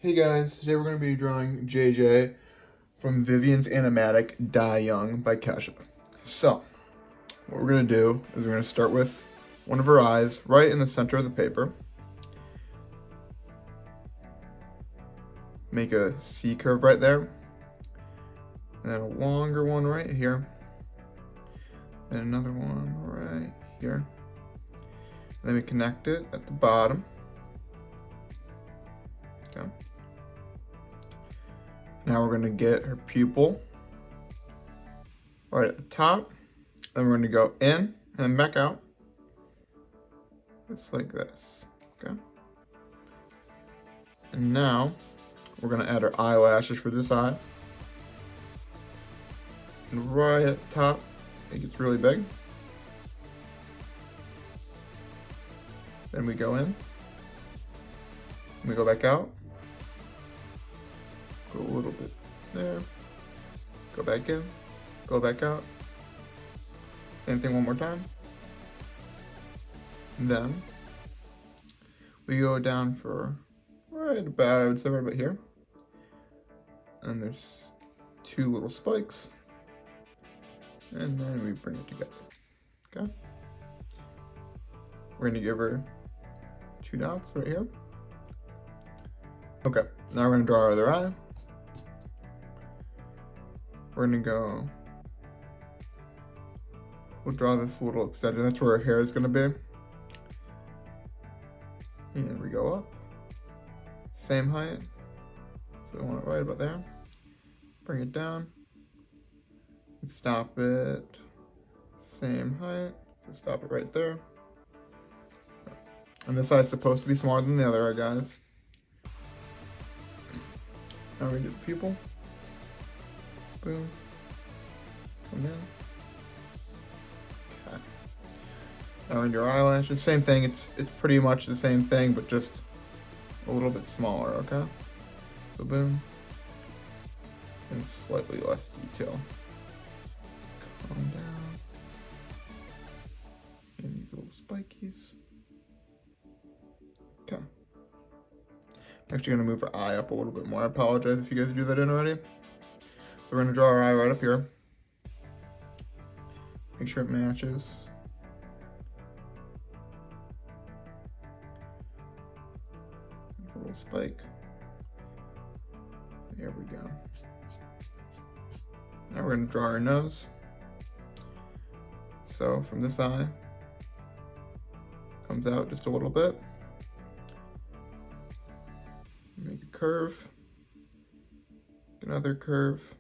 Hey guys, today we're going to be drawing JJ from Vivian's Animatic Die Young by Kesha. So, what we're going to do is we're going to start with one of her eyes right in the center of the paper. Make a C curve right there. And then a longer one right here. And another one right here. And then we connect it at the bottom. Okay. Now we're going to get her pupil right at the top. Then we're going to go in and then back out. Just like this. Okay. And now we're going to add our eyelashes for this eye. And right at the top, it gets really big. Then we go in. We go back out. Go a little bit there. Go back in. Go back out. Same thing one more time. And then we go down for right about, I would say right about here. And there's two little spikes. And then we bring it together. Okay. We're gonna give her two dots right here. Okay, now we're gonna draw our other eye. We're gonna go, we'll draw this little extension. That's where our hair is gonna be. And we go up, same height. So we want it right about there. Bring it down, and stop it, same height. So stop it right there. And this eye's supposed to be smaller than the other eye, guys. Now we do the pupil. Boom. Come in. Okay. Now we do our eyelashes. Same thing. It's pretty much the same thing, but just a little bit smaller. Okay. So boom. And slightly less detail. Calm down. And these little spikies. Okay. I'm actually going to move her eye up a little bit more. I apologize if you guys do that in already. So we're going to draw our eye right up here. Make sure it matches. Make a little spike. There we go. Now we're going to draw our nose. So from this eye, comes out just a little bit. Make a curve. Another curve.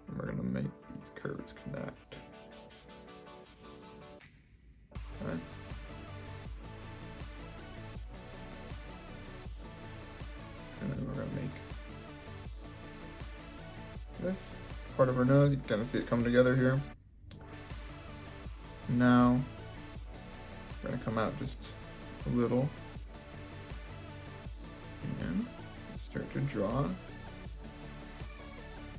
And we're gonna make these curves connect. Alright. And then we're gonna make this part of our nose. You can kind of see it come together here. Now we're gonna come out just a little and start to draw.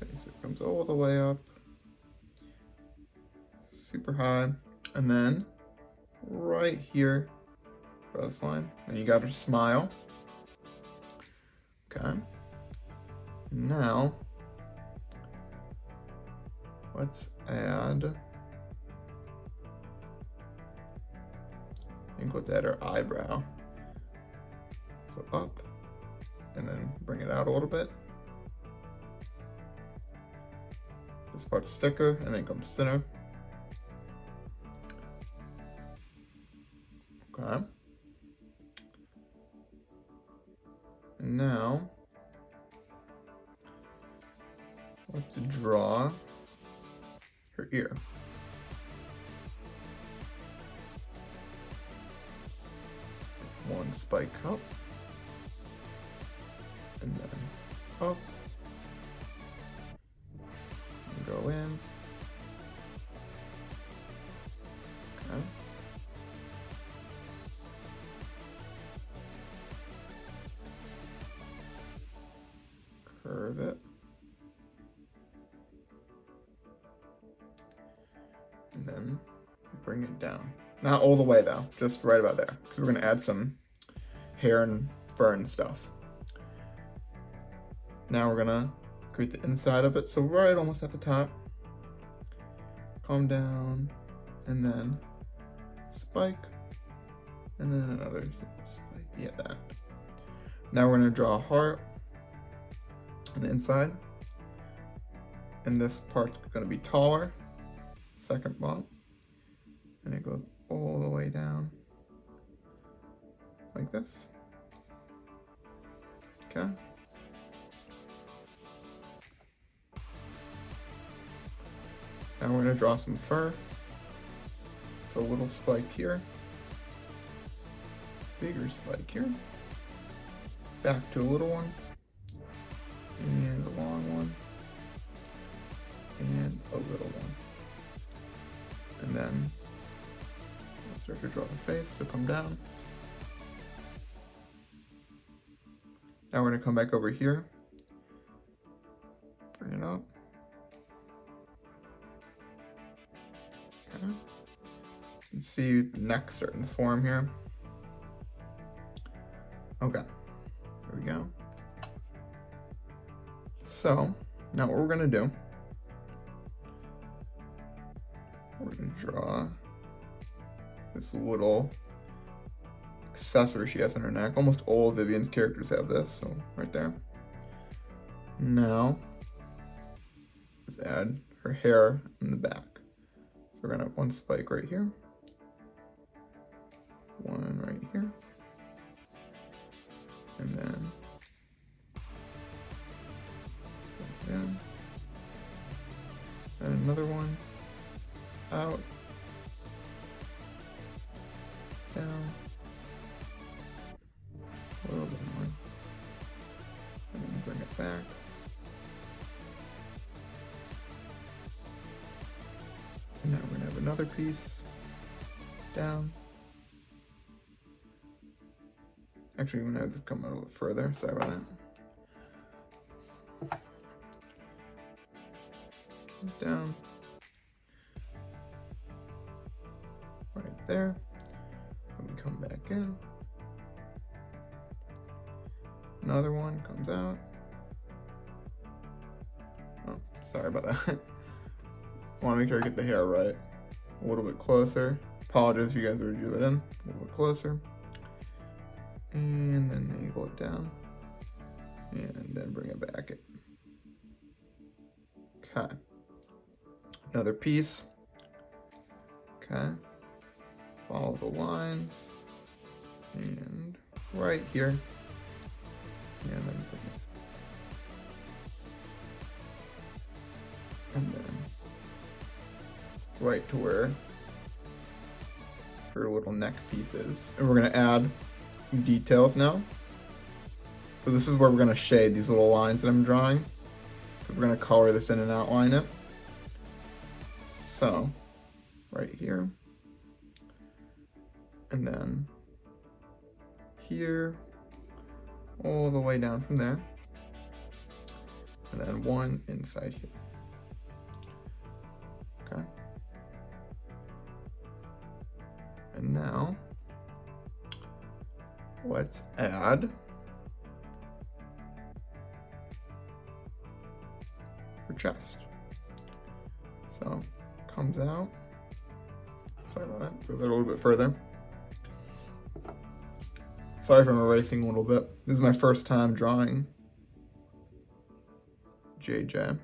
Okay, so it comes all the way up, super high, and then right here, draw this line, and you got her smile. Okay. And now let's add, I think let's add our eyebrow. So up, and then bring it out a little bit. This part's thicker, and then comes thinner. Okay. And now, let's draw her ear. One spike up, and then up, and go in. Okay. Curve it. And then bring it down. Not all the way though, just right about there. Because we're gonna add some hair and fur and stuff. Now we're gonna create the inside of it. So right almost at the top, come down, and then spike, and then another spike. Yeah, that. Now we're gonna draw a heart on the inside, and this part's gonna be taller, second bump, and it goes all the way down like this. Okay. Now we're gonna draw some fur. So a little spike here, bigger spike here, back to a little one, and a long one, and a little one. And then I'll start to draw the face, so come down. Now we're gonna come back over here, bring it up. Okay. You can see the neck starting to form here. Okay, there we go. So now what we're gonna do, we're gonna draw this little accessory she has on her neck. Almost all of Vivian's characters have this, so right there. Now let's add her hair in the back. So we're gonna have one spike right here, one right here, and then in, and another one out, down, a little bit more, and then bring it back. And now we're gonna have another piece down. Actually, we're gonna have this come out a little further. Sorry about that. Down. Right there. Let me come back in. Another one comes out. Oh, sorry about that. I want to make sure I get the hair right. A little bit closer. Apologize if you guys already drew that in. A little bit closer. And then angle it down. And then bring it back in. Okay. Another piece. Okay. Follow the lines. And right here. And then bring it. And then right to where her little neck piece is. And we're gonna add some details now. So this is where we're gonna shade these little lines that I'm drawing. We're gonna color this in and outline it. So, right here. And then here, all the way down from there. And then one inside here. Okay. And now, let's add her chest. So, comes out. Sorry about that. Go a little bit further. Sorry if I'm erasing a little bit. This is my first time drawing JJ.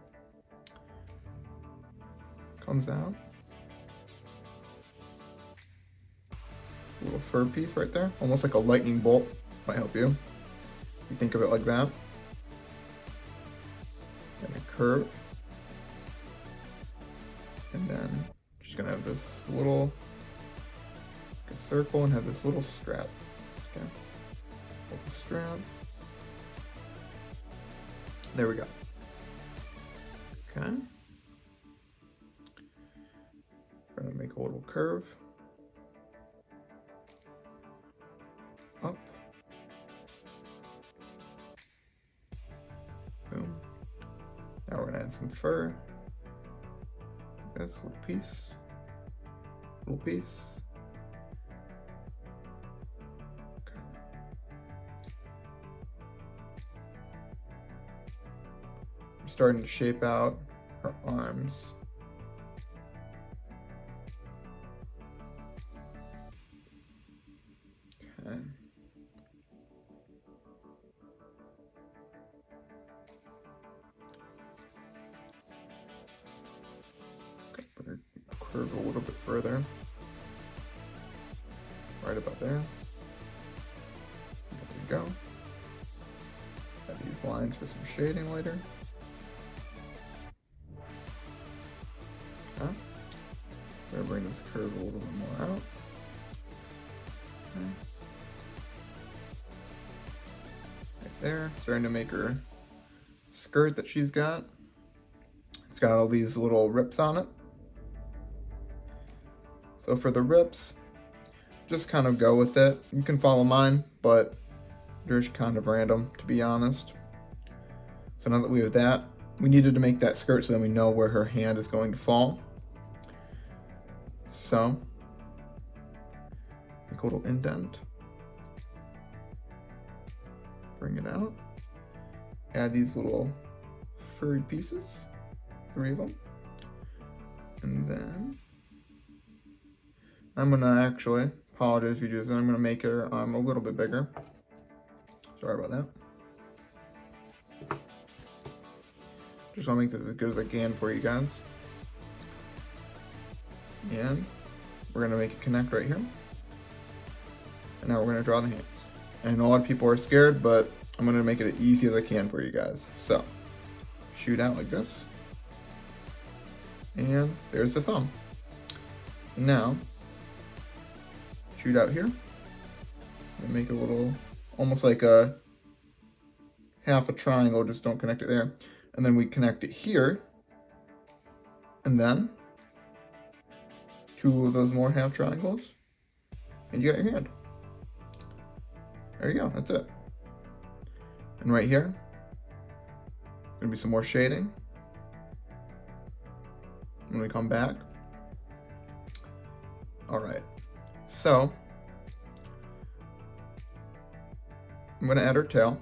Comes out. A little fur piece right there. Almost like a lightning bolt. Might help you. If you think of it like that. And a curve. And then she's gonna have this little like a circle and have this little strap. Okay. Little strap. There we go. Okay. We're gonna make a little curve. Up. Boom. Now we're gonna add some fur. This little piece. Little piece. Okay. I'm starting to shape out her arms. Okay. Put her curve a little bit further. Right about there. There we go. Got these lines for some shading later. Okay. I'm gonna bring this curve a little bit more out. Okay. Right there. Starting to make her skirt that she's got. It's got all these little rips on it. So for the rips, just kind of go with it. You can follow mine, but they're just kind of random, to be honest. So now that we have that, we needed to make that skirt so then we know where her hand is going to fall. So, make a little indent. Bring it out. Add these little furry pieces, 3 of them. And then, I'm gonna actually, apologize if you do this, I'm gonna make her a little bit bigger. Sorry about that. Just want to make this as good as I can for you guys. And we're gonna make it connect right here. And now we're gonna draw the hands. I know a lot of people are scared, but I'm gonna make it as easy as I can for you guys. So, shoot out like this. And there's the thumb. Now, shoot out here. And make a little, almost like a half a triangle, just don't connect it there. And then we connect it here. And then 2 of those more half triangles. And you got your hand. There you go, that's it. And right here, gonna be some more shading. When we come back. All right, so I'm gonna add her tail.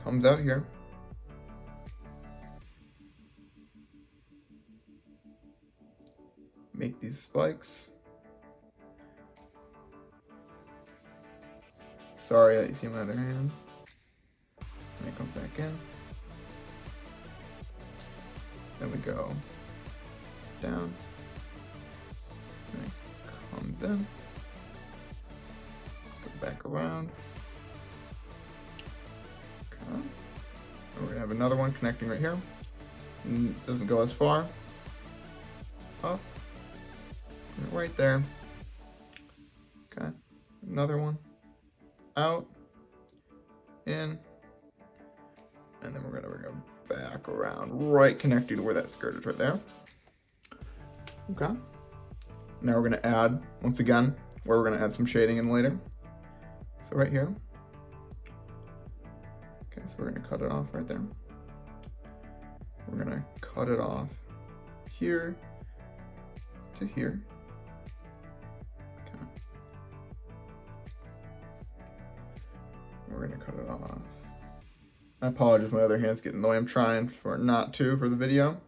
Comes out here. Make these spikes. Sorry that you see my other hand. And it comes back in. Then we go down. And it comes in. Go back around. Okay. And we're gonna have another one connecting right here. Doesn't go as far. Up. Right there. Okay. Another one. Out. In. And then we're gonna bring them back around, right connecting to where that skirt is right there. Okay. Now we're gonna add, once again, where we're gonna add some shading in later. So right here. Okay, so we're gonna cut it off right there. We're gonna cut it off here to here. Okay. We're gonna cut it off. I apologize, my other hand's getting in the way. I'm trying for not to for the video.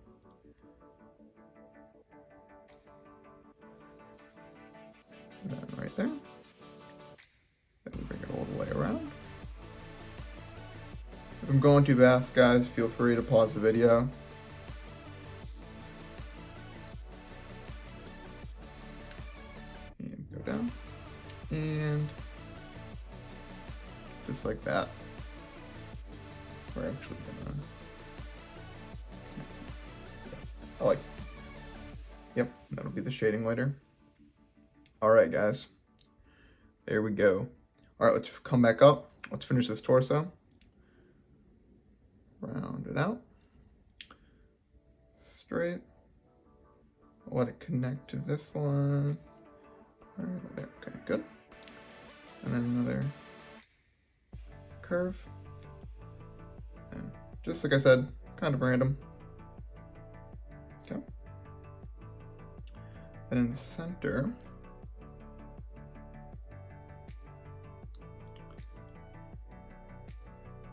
And then right there. Then we bring it all the way around. If I'm going too fast, guys, feel free to pause the video. And go down. And just like that. We're actually gonna. Oh, like. Yep, that'll be the shading later. All right, guys. There we go. All right, let's come back up. Let's finish this torso. Round it out. Straight. Let it connect to this one. Right there. Okay, good. And then another curve. And just like I said, kind of random. Okay. And in the center,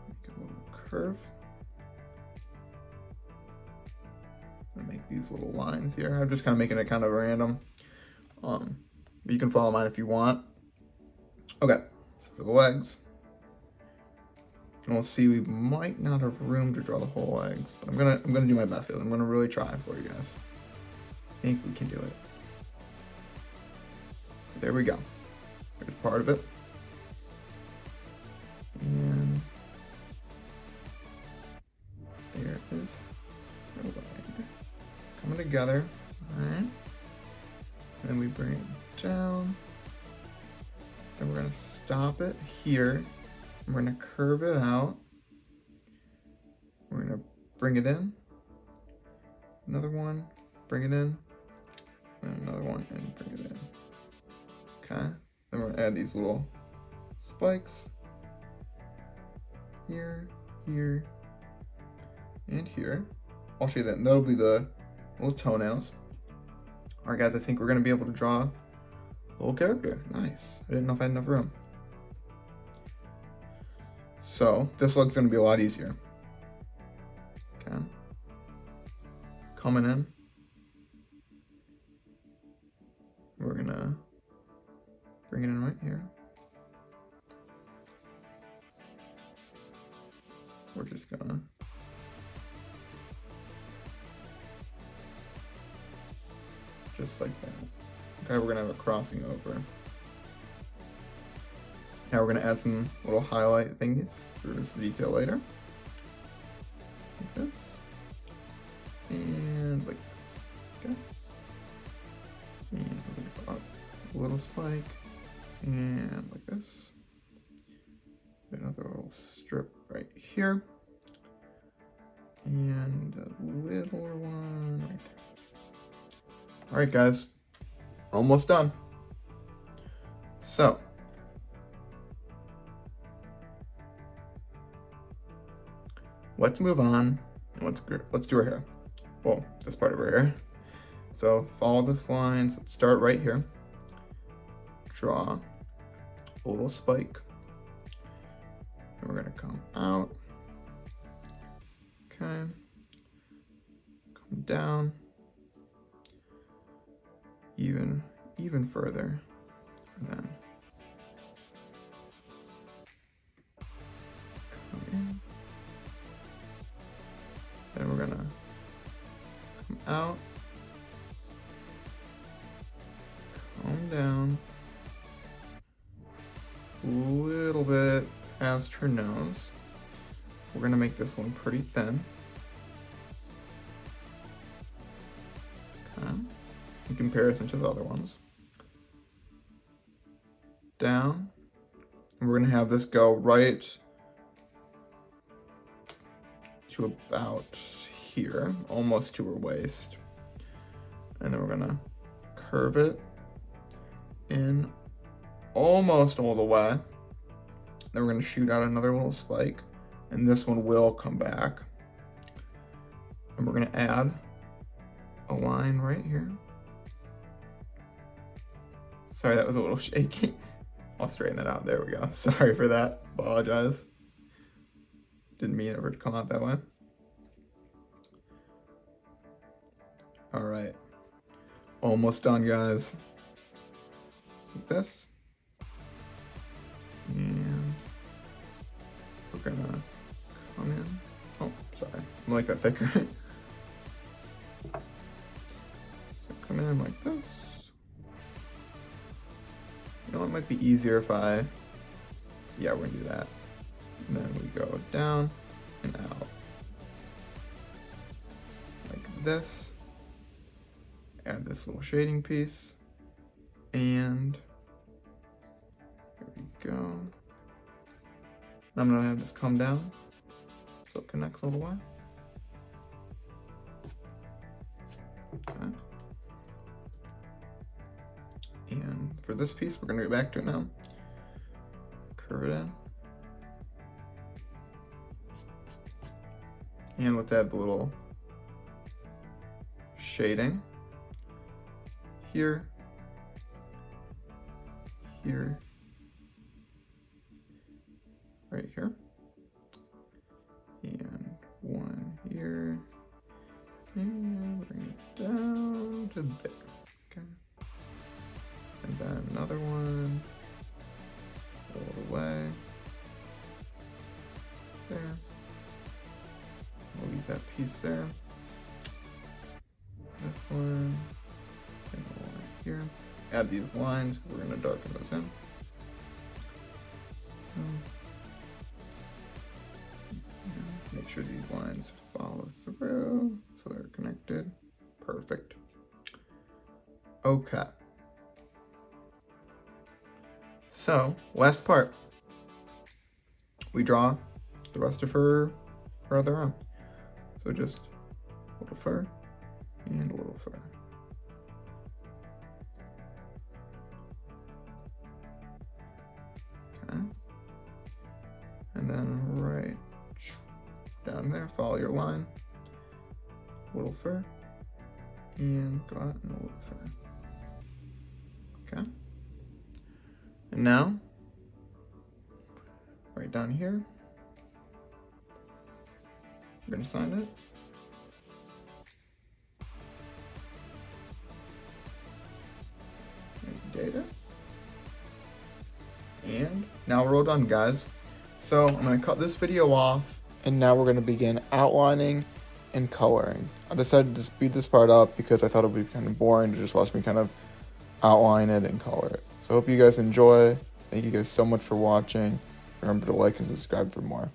make a little curve. these little lines here. I'm just kind of making it kind of random. But you can follow mine if you want. Okay, so for the legs, and we'll see we might not have room to draw the whole legs, but I'm gonna do my best, guys. I'm gonna really try for you guys. I think we can do it. There we go. Here's part of it. And there is our leg coming together. Alright. Then we bring it down. Then we're gonna stop it here. We're gonna curve it out. We're gonna bring it in. Another one, bring it in. And another one, and bring it in. Okay. Then we're gonna add these little spikes. Here, here, and here. I'll show you that. And that'll be the little toenails. Alright guys, I think we're gonna be able to draw a little character. Nice. I didn't know if I had enough room. So this leg's gonna be a lot easier. Okay. Coming in. We're gonna bring it in right here. We're just gonna just like that. Okay, we're gonna have a crossing over. Now we're gonna add some little highlight thingies for this detail later. Like this. And like this. Okay. And we're gonna put a little spike. And like this. Another little strip right here. And a little one right there. Alright guys, almost done. So, let's move on. Let's do our hair. Well, this part of our hair. So follow this line. So start right here. Draw a little spike. And we're gonna come out. Okay. Come down. Even further. And then come in. Then we're gonna come out. Come down. A little bit past her nose. We're gonna make this one pretty thin. Okay. In comparison to the other ones. Down. And we're gonna have this go right to about here, almost to her waist. And then we're gonna curve it in almost all the way. Then we're gonna shoot out another little spike, and this one will come back. And we're gonna add a line right here. Sorry, that was a little shaky. I'll straighten that out. There we go. Sorry for that. Apologize. Didn't mean it to come out that way. All right. Almost done, guys. Like this. And we're gonna come in. Oh, sorry. I like that thicker. So come in like this. You know, it might be easier if yeah, we're gonna do that. And then we go down and out. Like this. Add this little shading piece. And there we go. I'm gonna have this come down so it connects all the way. Okay. And for this piece, we're gonna go back to it now. Curve it in. And let's add the little shading. Here. Here. Right here. And one here. And bring it to there. Okay. And then another one all the way there. We'll leave that piece there. This one, and the one here. Add these lines. We're going to darken those in. Make sure these lines follow through so they're connected. Perfect. Okay. So, last part. We draw the rest of her other arm. So just a little fur and a little fur. Okay. And then right down there, follow your line. Little fur. And go out and a little fur. Okay. And now, right down here, we're going to sign it. Data. And now we're all done, guys. So I'm going to cut this video off, and now we're going to begin outlining and coloring. I decided to speed this part up because I thought it would be kind of boring to just watch me kind of outline it and color it. So I hope you guys enjoy. Thank you guys so much for watching. Remember to like and subscribe for more.